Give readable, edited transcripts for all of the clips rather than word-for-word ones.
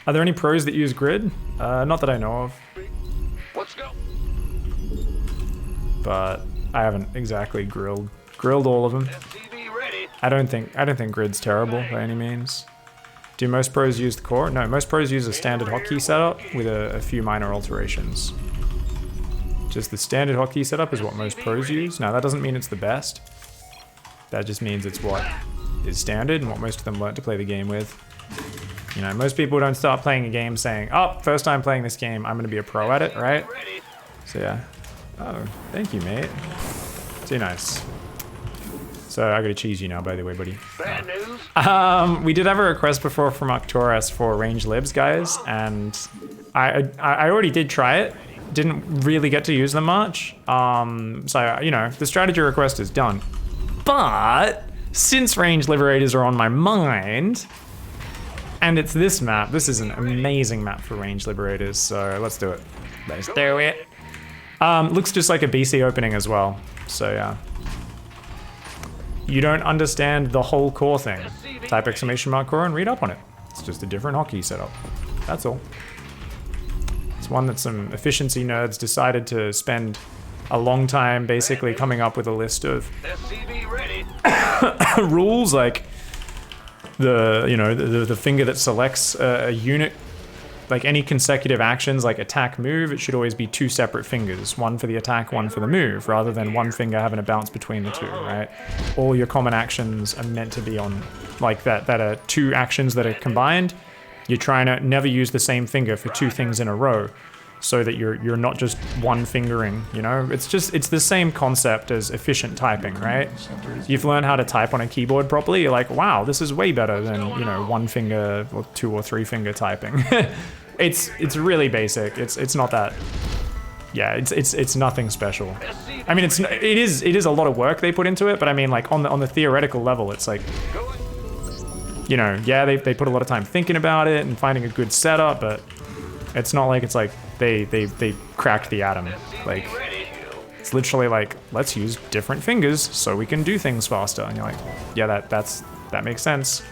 Are there any pros that use grid? Not that I know of. Let's go. But I haven't exactly grilled all of them. SCV ready. I don't think grid's terrible by any means. Do most pros use the core? No, most pros use a standard hotkey setup with a few minor alterations. Just the standard hotkey setup is what most pros use. Now that doesn't mean it's the best. That just means it's what is standard and what most of them learn to play the game with. You know, most people don't start playing a game saying, oh, first time playing this game, I'm gonna be a pro at it, right? So yeah. Oh, thank you, mate. Too nice. So I gotta cheese you now, by the way, buddy. Bad news. We did have a request before from Arcturus for range libs, guys, and I already did try it. Didn't really get to use them much. So you know, the strategy request is done. But since range liberators are on my mind, and it's this map, this is an amazing map for range liberators. So let's do it. Let's do it. Looks just like a BC opening as well. So yeah. You don't understand the whole core thing. Type exclamation mark core and read up on it. It's just a different hotkey setup. That's all. It's one that some efficiency nerds decided to spend a long time basically coming up with a list of rules, like the finger that selects a unit, like any consecutive actions like attack move, it should always be two separate fingers, one for the attack, one for the move, rather than one finger having to bounce between the two, right? All your common actions are meant to be on like that are two actions that are combined. You're trying to never use the same finger for two things in a row, so that you're not just one fingering, you know? It's the same concept as efficient typing, right? You've learned how to type on a keyboard properly, you're like, wow, this is way better than, you know, one finger or two or three finger typing. It's really basic. It's not that. Yeah, it's nothing special. I mean, it is a lot of work they put into it, but I mean, like on the theoretical level, it's like, you know, yeah, they put a lot of time thinking about it and finding a good setup, but it's not like it's like they cracked the atom. Like, it's literally like, let's use different fingers so we can do things faster. And you're like, yeah, that makes sense.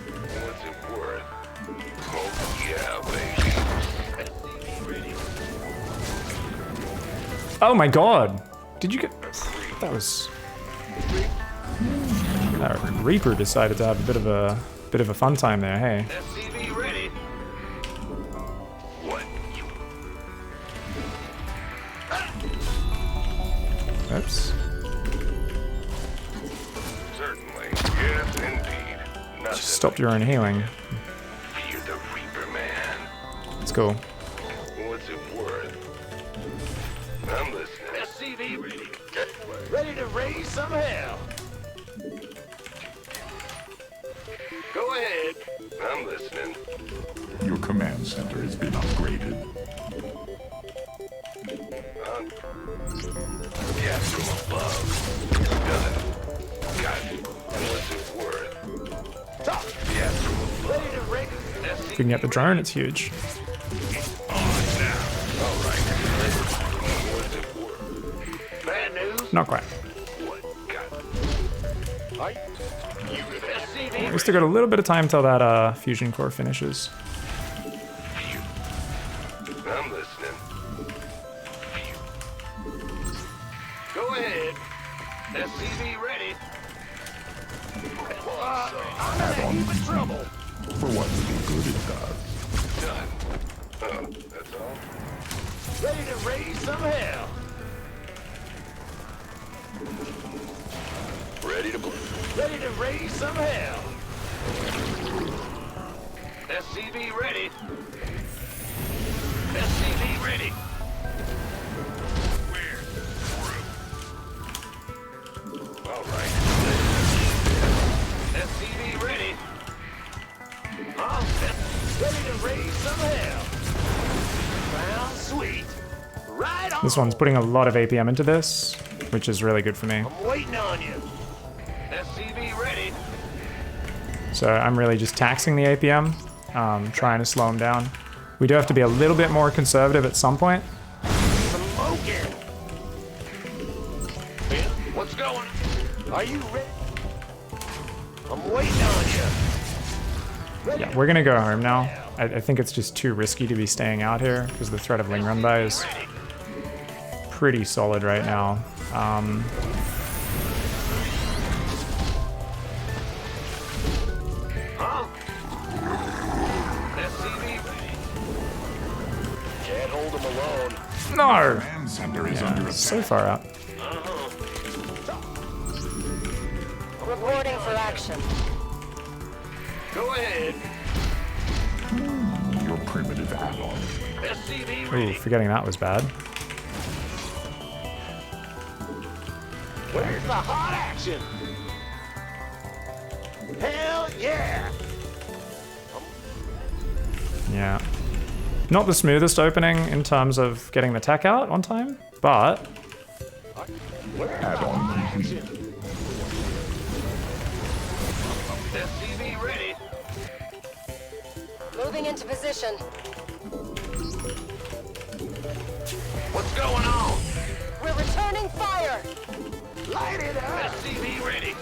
Oh my god! Did you get... That was... That Reaper decided to have a bit of a fun time there, hey. Oops. Certainly. Yes, indeed. Just stopped your own healing. You're the Reaper man. It's cool. What's it worth? I'm listening. SCV ready. Ready to raise some hell. Go ahead. I'm listening. Your command center has been upgraded. Yes, from above. Done. Got it. What's it worth? Top. Yes, from above. Ready to raise. If we can get the drone, it's huge. Bad news? Not quite. What? We still got a little bit of time till that fusion core finishes. I'm listening. Go ahead. SCV ready. Add-on complete. For what little good it does. Done. That's all. Ready to raise some hell. Ready to ready to raise some hell. SCV ready. SCV ready. We're through. All right. SCV ready. Ready to raise some hell. Found sweet. Right on. This one's putting a lot of APM into this, which is really good for me. I'm waiting on you. SCV ready. So I'm really just taxing the APM, trying to slow him down. We do have to be a little bit more conservative at some point. Smoking. What's going? Are you ready? I'm waiting on you. Yeah, we're gonna go home now. I think it's just too risky to be staying out here because the threat of Ling Run by is pretty solid right now. Can't hold him alone. No! Command center is under attack. So far out. Reporting for action. Go ahead. Your primitive add-on. SCV Ooh, ready. forgetting that was bad. Where's the hot action? Hell yeah! Yeah. Not the smoothest opening in terms of getting the tech out on time, but Where's the Add-on hot complete. action? SCV ready. Moving into position. What's going on? We're returning fire. Light it up. SCV ready.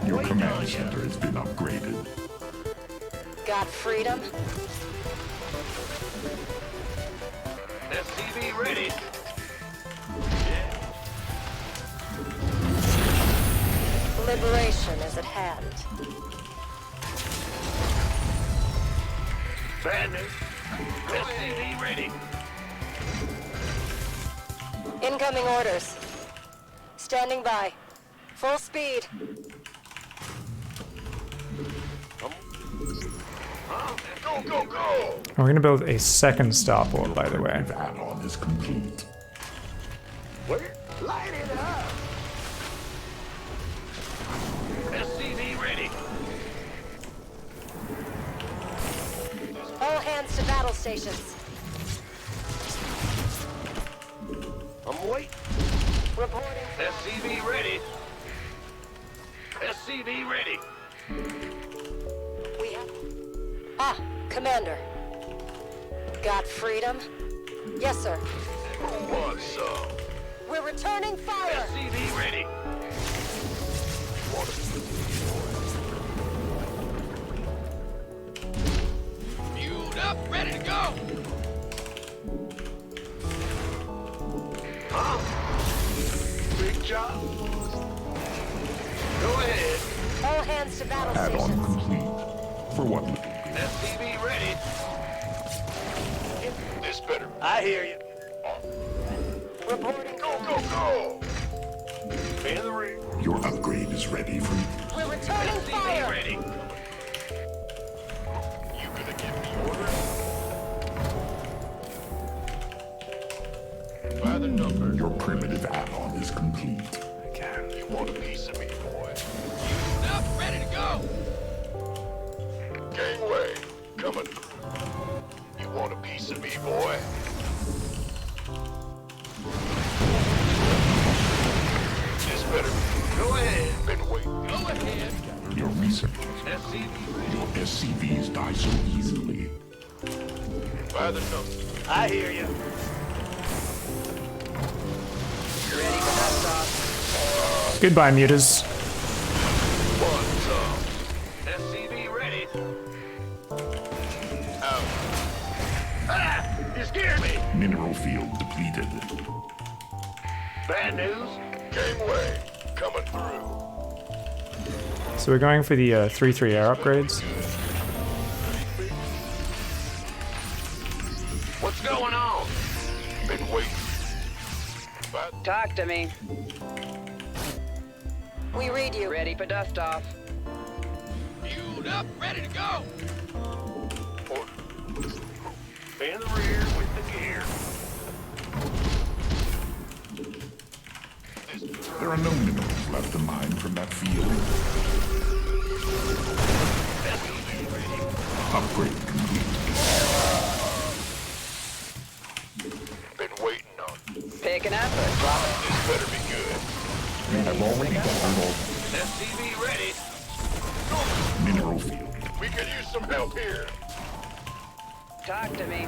Your command center has been upgraded. Got freedom. SCV ready. Liberation is at hand. Bad news. SCV ready. Incoming orders. Standing by. Full speed. Go, go, go! we're gonna build a second starport, by the way. Primitive add-on is complete. Where? Light it up. SCV ready. All hands to battle stations. I'm waiting. Reporting. SCV ready. SCV ready. We have... Ah, Commander. Got freedom? Yes, sir. Who wants some? We're returning fire. SCV ready. Fueled up, ready to go. Huh? Big job. Go ahead. All hands to battle Add-on stations. complete. For what? SCV ready. This better. I hear you. Reporting. Go, go, go. In the ring. Your upgrade is ready for... We're returning SCV fire. ready. You gonna give me orders? By the number. Your primitive add-on is complete. You want a piece of me, boy? Fueled up, ready to go. Gangway, coming. You want a piece of me, boy? This better. Go ahead. Been waiting. Go ahead. Your research. SCV ready. Your SCVs die so easily. By the number. I hear you. You ready for that stop? Goodbye, muters. What's up? SCV ready. Out. Ah! You scared me! Mineral field depleted. Bad news? Gangway, coming through. So we're going for the 3-3 air upgrades. What's going on? Been waiting. Talk to me. We read you. Ready for dust off. Fueled up, ready to go. In the rear with the gear. There are no minerals left to mine from that field. Upgrade complete. Been waiting on. Picking up or dropping? This better be good. I've already downloaded SCV ready. mineral field. We could use some help here. Talk to me.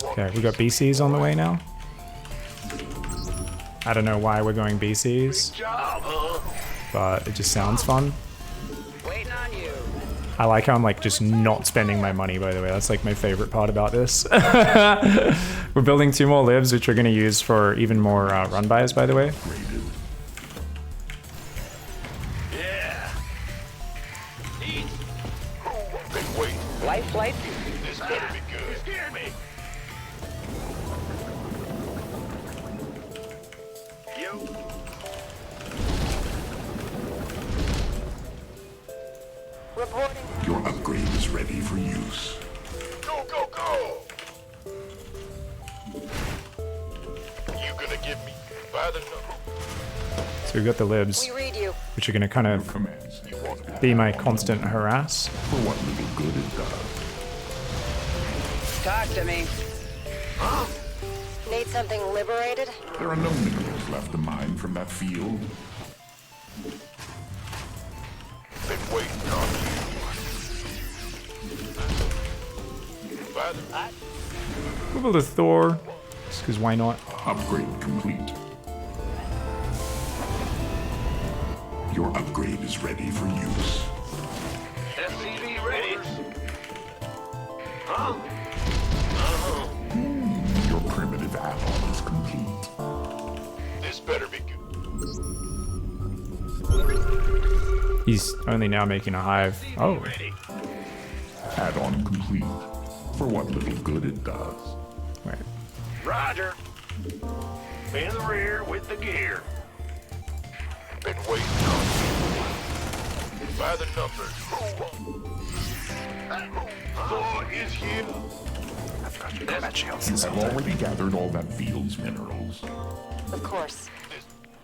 Okay, we got BCs on the way now. I don't know why we're going BCs. Job, huh? but it just sounds fun. Waiting on you. I like how I'm like just not spending my money, by the way. That's like my favorite part about this. We're building 2 more libs, which we're gonna use for even more run bys, by the way. Yeah. Eat. Been waiting. Life flight. This better be good. You scared me. You. Reporting. Your upgrade is ready for use. Go, go, go. You gonna give me by the number? So we've got the libs, We read you. which are gonna kind of Commands you want be my constant harass. for what little good it does. Talk to me. Need something liberated? There are no minerals left to mine from that field. Been waiting on you. By the We'll build a Thor, just because why not? Upgrade complete. Your upgrade is ready for use. SCV ready. Huh? Your primitive add-on is complete. This better be good. He's only now making a hive. Oh, Ready. Add-on complete. For what little good it does. wait. Roger. In the rear with the gear. Been waiting on you. By the numbers. Thor is here. You have already gathered all that field's minerals. Of course.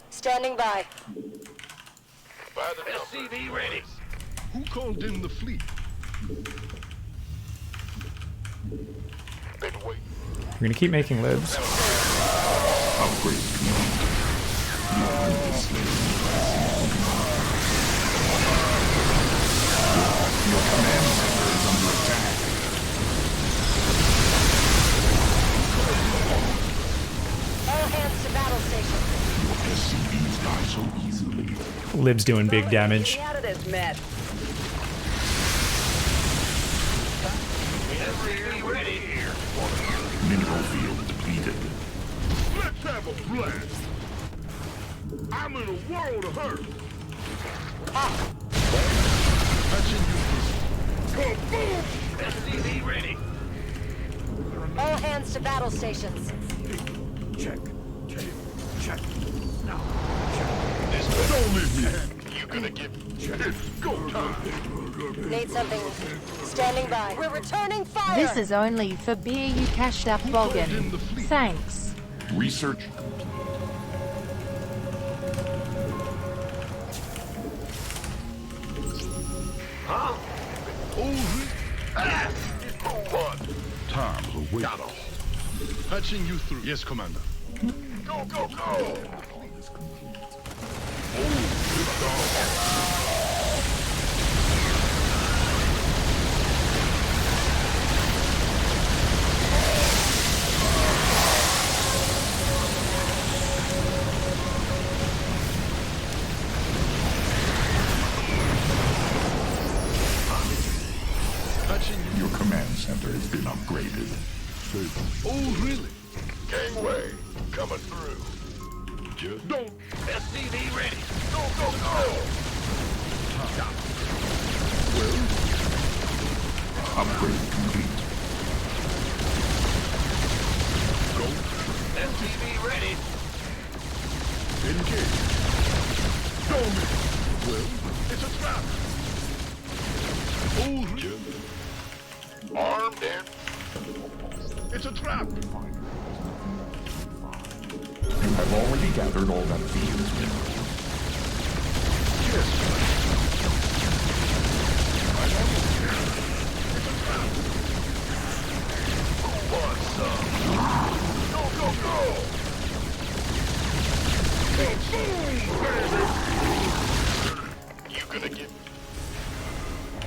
Standing by. By the numbers. SCV ready. Who called in the fleet? Been waiting. We're gonna keep making libs. Upgrade complete. Your apprentice Your command center is under attack. All hands to battle station. Your SCVs die so easily. Libs doing big damage. Get out of this mess. SCV ready here. Mineral field depleted. Let's have a blast. I'm in a world of hurt. Touching you. Kaboom! SCV ready. All hands to battle stations. Check. Check. Now. This better. Don't leave me hanging. You gonna give It's go time. Need something. Standing by. We're returning fire. This is only for beer you cashed up, Boggin. Thanks. Research Time's a waste. Patching you through. Yes, Commander. Go, go, go. Patching you. Your command center has been upgraded. Oh, really? Gangway coming through. Just don't. SCV ready. Go, go, go. Upgrade complete. SCV ready. Engage. Show me. Well, it's a trap. Oh, really? Armed and It's a trap. You have already gathered all that field's minerals. Yes. want some. Go, go, go. You gonna get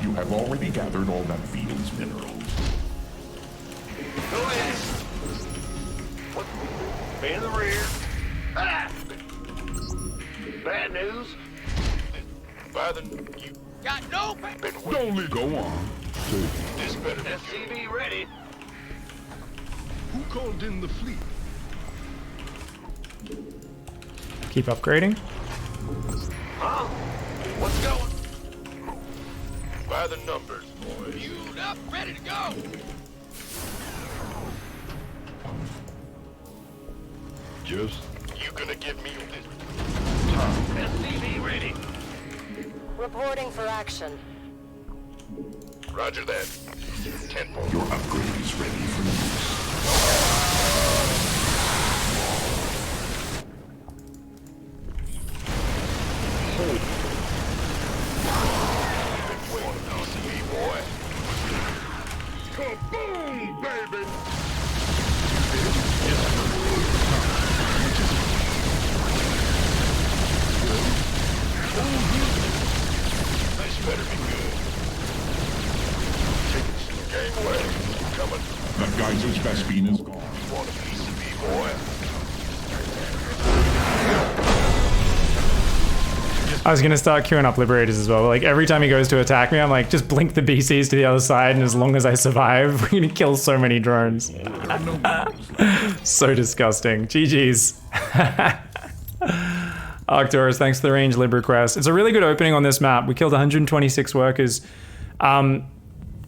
You have already gathered all that field's minerals. Go ahead. What? In the rear. Ah! Bad news. By the you got no been Don't leave. Go on. this better than SCV ready. Who called in the fleet? Keep upgrading. Huh? What's going? By the numbers, boy. Fueled up, ready to go. Just You gonna give me this time? SCV ready. Reporting for action. Roger that. 10 more. Your upgrade is ready for use. Boy. kaboom, baby. This better be good. Take it slow. Gangway. Coming. That geyser's best beam is gone. Want a piece of me, boy? I was gonna start queuing up Liberators as well. Like every time he goes to attack me, I'm like, just blink the BCs to the other side, and as long as I survive, we're gonna kill so many drones. So disgusting. GG's. Arcturus, thanks for the range lib request. It's a really good opening on this map. We killed 126 workers.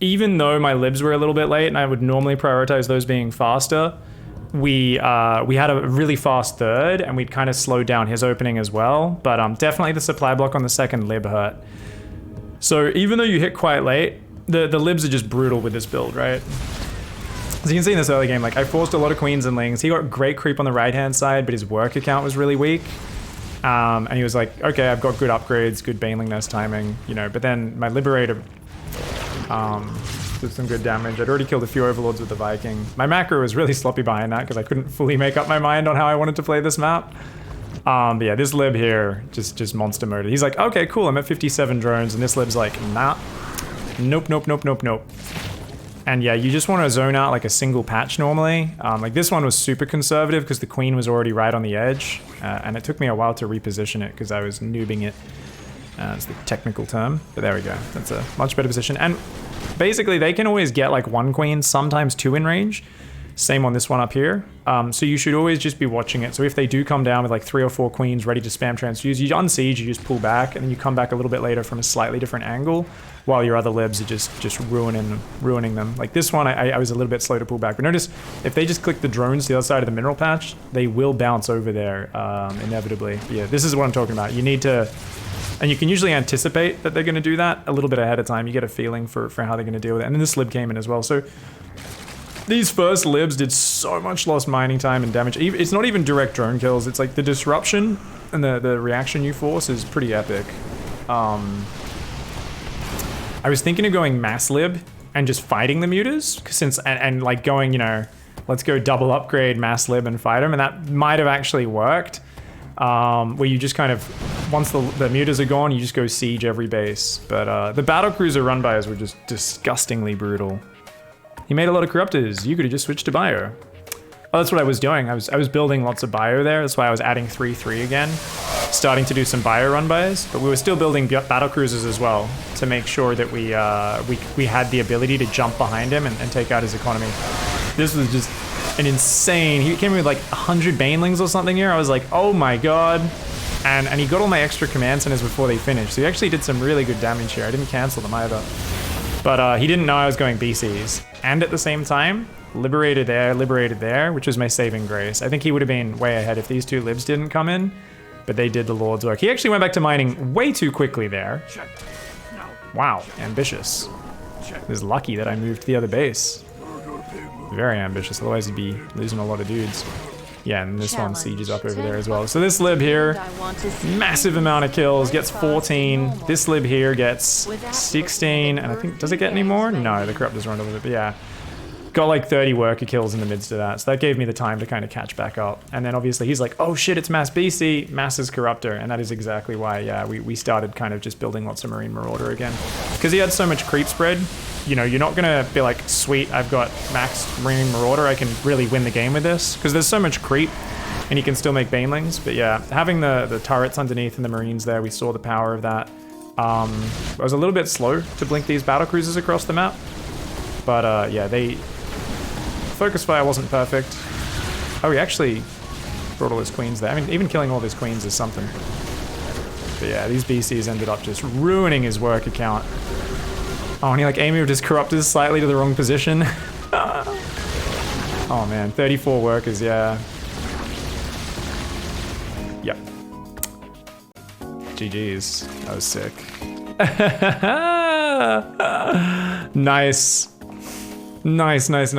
Even though my libs were a little bit late, and I would normally prioritize those being faster, we had a really fast third, and we'd kind of slowed down his opening as well. But definitely the supply block on the second lib hurt. So even though you hit quite late, the libs are just brutal with this build, right? As you can see in this early game, like I forced a lot of queens and lings. He got great creep on the right-hand side, but his work account was really weak. And he was like, okay, I've got good upgrades, good baneling nest timing, you know, but then my Liberator did some good damage. I'd already killed a few Overlords with the Viking. My macro was really sloppy behind that because I couldn't fully make up my mind on how I wanted to play this map. But yeah, this lib here, just monster mode. He's like, okay, cool, I'm at 57 drones, and this lib's like, nah, nope, nope, nope, nope, nope. And yeah, you just want to zone out like a single patch normally. Like this one was super conservative because the queen was already right on the edge. And it took me a while to reposition it because I was noobing it. It's the technical term, but there we go. That's a much better position. And basically they can always get like one queen, sometimes two in range. Same on this one up here. So you should always just be watching it. So if they do come down with like 3 or 4 queens ready to spam transfuse, you unsiege, you just pull back, and then you come back a little bit later from a slightly different angle, while your other libs are just ruining them. Like this one, I was a little bit slow to pull back. But notice, if they just click the drones to the other side of the mineral patch, they will bounce over there inevitably. Yeah, this is what I'm talking about. You need to, and you can usually anticipate that they're going to do that a little bit ahead of time. You get a feeling for how they're going to deal with it. And then this lib came in as well. So these first libs did so much lost mining time and damage. It's not even direct drone kills. It's like the disruption and the reaction you force is pretty epic. I was thinking of going mass lib and just fighting the mutas, and like going, you know, let's go double upgrade mass lib and fight them, and that might have actually worked. Where you just kind of, once the mutas are gone, you just go siege every base. But the battlecruiser run bys were just disgustingly brutal. He made a lot of corruptors. You could have just switched to bio. Oh, that's what I was doing. I was building lots of bio there. That's why I was adding 3-3 again, starting to do some bio run bys. But we were still building battle cruisers as well to make sure that we had the ability to jump behind him and take out his economy. This was just an insane. He came in with like 100 banelings or something here. I was like, oh my god. And he got all my extra command centers before they finished. So he actually did some really good damage here. I didn't cancel them either. But he didn't know I was going BCs. And at the same time, liberated there, which was my saving grace. I think he would have been way ahead if these two libs didn't come in, but they did the Lord's work. He actually went back to mining way too quickly there. Wow, ambitious. It was lucky that I moved to the other base. Very ambitious, otherwise he'd be losing a lot of dudes. Yeah, and this one sieges up over there as well. So this lib here, massive amount of kills, gets 14. This lib here gets 16, and I think, does it get any more? No, the corruptors run over it, but yeah. Got like 30 worker kills in the midst of that, so that gave me the time to kind of catch back up. And then obviously he's like, oh shit, it's mass BC, mass is corruptor, and that is exactly why, yeah, we started kind of just building lots of Marine Marauder again. Because he had so much creep spread, you know, you're not gonna be like, sweet, I've got maxed Marine Marauder, I can really win the game with this, because there's so much creep, and you can still make banelings. But yeah, having the turrets underneath and the Marines there, we saw the power of that. I was a little bit slow to blink these battle cruisers across the map. But yeah, focus fire wasn't perfect. Oh, he actually brought all his queens there. I mean, even killing all of his queens is something. But yeah, these BCs ended up just ruining his work account. Oh, and he like A-moved his corruptors slightly to the wrong position. Oh man, 34 workers, yeah. Yep. GG's. That was sick. Nice. Nice, nice, nice.